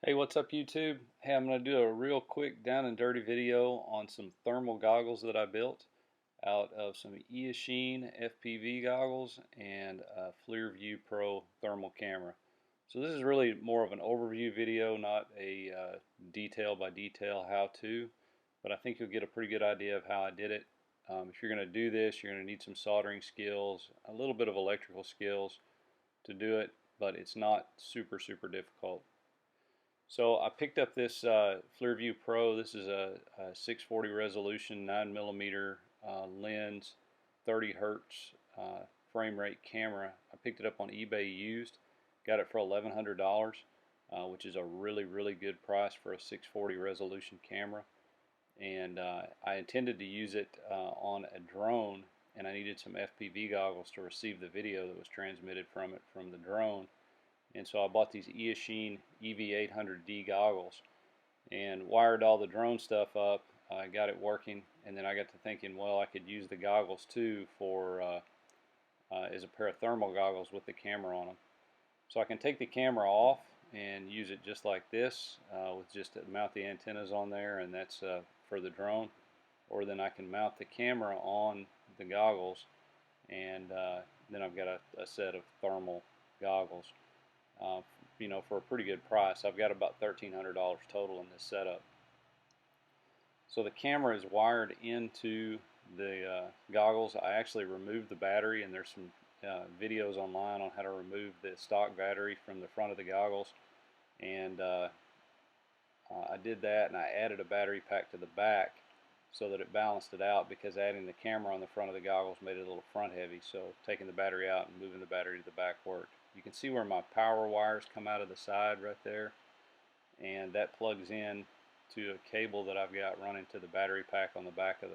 Hey, what's up YouTube? Hey, I'm going to do a real quick down and dirty video on some thermal goggles that I built out of some Eachine FPV goggles and a FLIR Vue Pro thermal camera. So this is really more of an overview video, not a detail by detail how-to, but I think you'll get a pretty good idea of how I did it. If you're going to do this, you're going to need some soldering skills, a little bit of electrical skills to do it, but it's not super difficult. So I picked up this FLIR Vue Pro. This is a 640 resolution, 9mm lens, 30 hertz frame rate camera. I picked it up on eBay used. Got it for $1,100, which is a really good price for a 640 resolution camera. And I intended to use it on a drone, and I needed some FPV goggles to receive the video that was transmitted from it from the drone. And so I bought these Eachine EV800D goggles and wired all the drone stuff up. I got it working, and then I got to thinking, well, I could use the goggles too for as a pair of thermal goggles with the camera on them. So I can take the camera off and use it just like this, with just mount the antennas on there, and that's for the drone. Or then I can mount the camera on the goggles, and then I've got a set of thermal goggles. For a pretty good price. I've got about $1,300 total in this setup. So the camera is wired into the goggles. I actually removed the battery, and there's some videos online on how to remove the stock battery from the front of the goggles. And I did that, and I added a battery pack to the back so that it balanced it out, because adding the camera on the front of the goggles made it a little front heavy. So taking the battery out and moving the battery to the back worked. You can see where my power wires come out of the side right there, and that plugs in to a cable that I've got running to the battery pack on the back of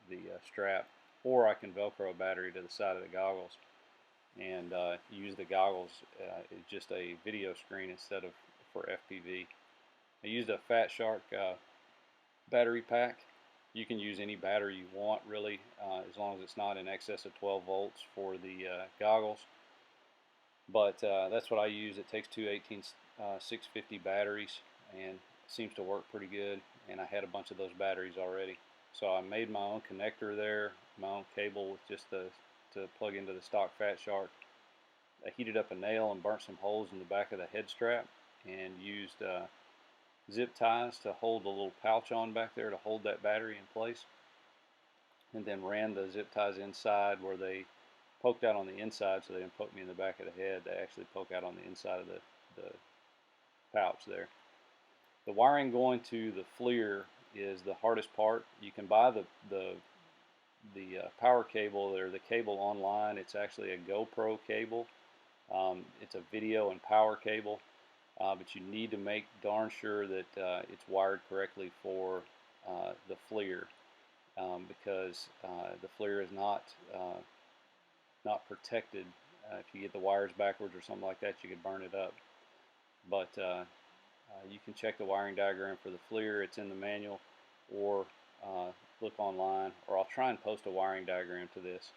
the strap, or I can velcro a battery to the side of the goggles and use the goggles as just a video screen instead of for FPV. I used a Fat Shark battery pack. You can use any battery you want, really, as long as it's not in excess of 12 volts for the goggles. But that's what I use. It takes two 18650 batteries and seems to work pretty good, and I had a bunch of those batteries already. So I made my own connector there, my own cable with just to plug into the stock Fat Shark. I heated up a nail and burnt some holes in the back of the head strap, and used zip ties to hold the little pouch on back there to hold that battery in place, and then ran the zip ties inside where they poked out on the inside, so they didn't poke me in the back of the head. They actually poke out on the inside of the pouch there. The wiring going to the FLIR is the hardest part. You can buy the power cable or the cable online. It's actually a GoPro cable. It's a video and power cable, but you need to make darn sure that it's wired correctly for the FLIR, because the FLIR is not protected. If you get the wires backwards or something like that, you could burn it up. But you can check the wiring diagram for the FLIR. It's in the manual, or look online, or I'll try and post a wiring diagram to this.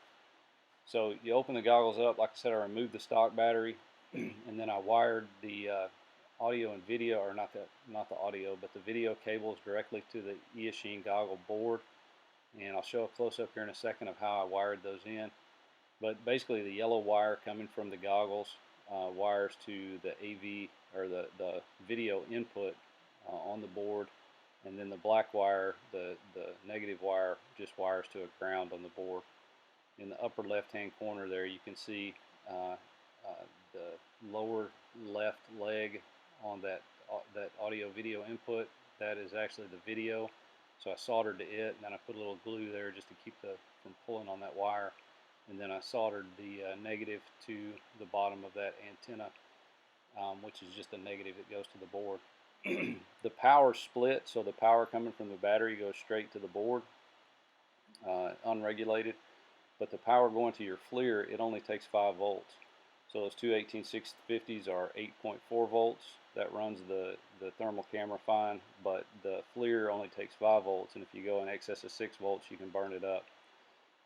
So you open the goggles up. Like I said, I removed the stock battery, and then I wired the audio and video, or not the audio, but the video cables directly to the Eachine goggle board. And I'll show a close-up here in a second of how I wired those in. But basically, the yellow wire coming from the goggles wires to the AV, or the video input on the board, and then the black wire, the negative wire, just wires to a ground on the board. In the upper left-hand corner there, you can see the lower left leg on that audio video input. That is actually the video. So I soldered to it, and then I put a little glue there just to keep from pulling on that wire. And then I soldered the negative to the bottom of that antenna, which is just a negative that goes to the board. The power split, so the power coming from the battery goes straight to the board, unregulated. But the power going to your FLIR, it only takes 5 volts. So those two 18650s are 8.4 volts. That runs the thermal camera fine, but the FLIR only takes 5 volts, and if you go in excess of 6 volts, you can burn it up.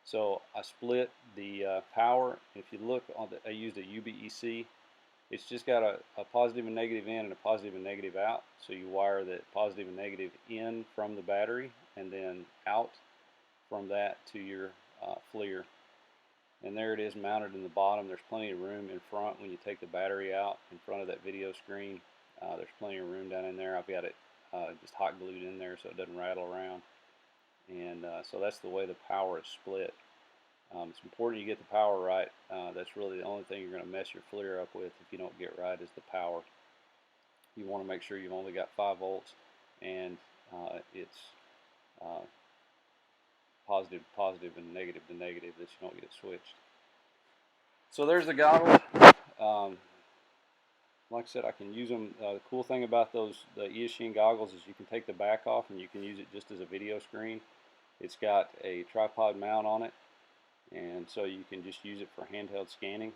So I split the power. If you look on I used a UBEC It's just got a positive and negative in and a positive and negative out. So you wire that positive and negative in from the battery and then out from that to your FLIR. And there it is mounted in the bottom. There's plenty of room in front when you take the battery out in front of that video screen. There's plenty of room down in there. I've got it just hot glued in there so it doesn't rattle around. And so that's the way the power is split. It's important you get the power right. That's really the only thing you're going to mess your FLIR up with if you don't get right is the power. You want to make sure you've only got 5 volts and it's positive to positive and negative to negative, that you don't get it switched. So there's the goggle. Like I said, I can use them. The cool thing about the eSheen goggles is you can take the back off and you can use it just as a video screen. It's got a tripod mount on it, and so you can just use it for handheld scanning,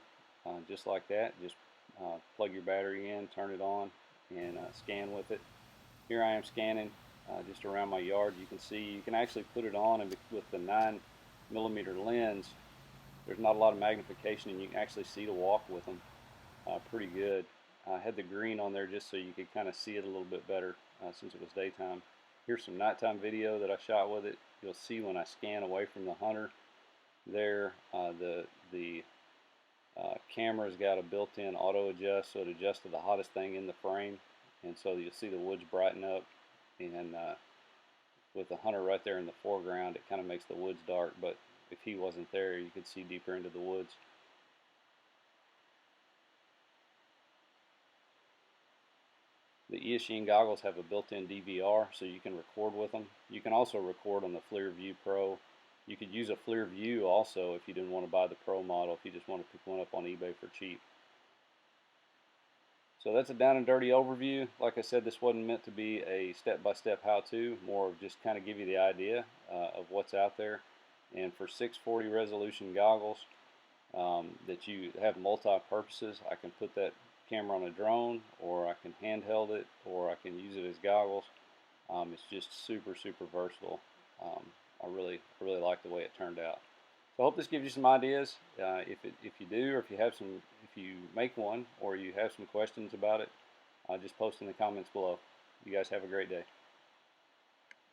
just like that. Just plug your battery in, turn it on, and scan with it. Here I am scanning just around my yard. You can see you can actually put it on, and with the 9mm lens, there's not a lot of magnification, and you can actually see to walk with them pretty good. I had the green on there just so you could kind of see it a little bit better since it was daytime. Here's some nighttime video that I shot with it. You'll see when I scan away from the hunter there, the camera's got a built-in auto adjust, so it adjusts to the hottest thing in the frame, and so you'll see the woods brighten up, and with the hunter right there in the foreground, it kind of makes the woods dark, but if he wasn't there, you could see deeper into the woods. The eSheen goggles have a built-in DVR, so you can record with them. You can also record on the FLIR Vue Pro. You could use a FLIR Vue also if you didn't want to buy the Pro model, if you just want to pick one up on eBay for cheap. So that's a down and dirty overview. Like I said, this wasn't meant to be a step-by-step how-to, more of just kind of give you the idea of what's out there. And for 640 resolution goggles that you have multi-purposes, I can put that camera on a drone, or I can handheld it, or I can use it as goggles. It's just super versatile. I really like the way it turned out. So I hope this gives you some ideas. If you do, or if you make one, or you have some questions about it, just post in the comments below. You guys have a great day.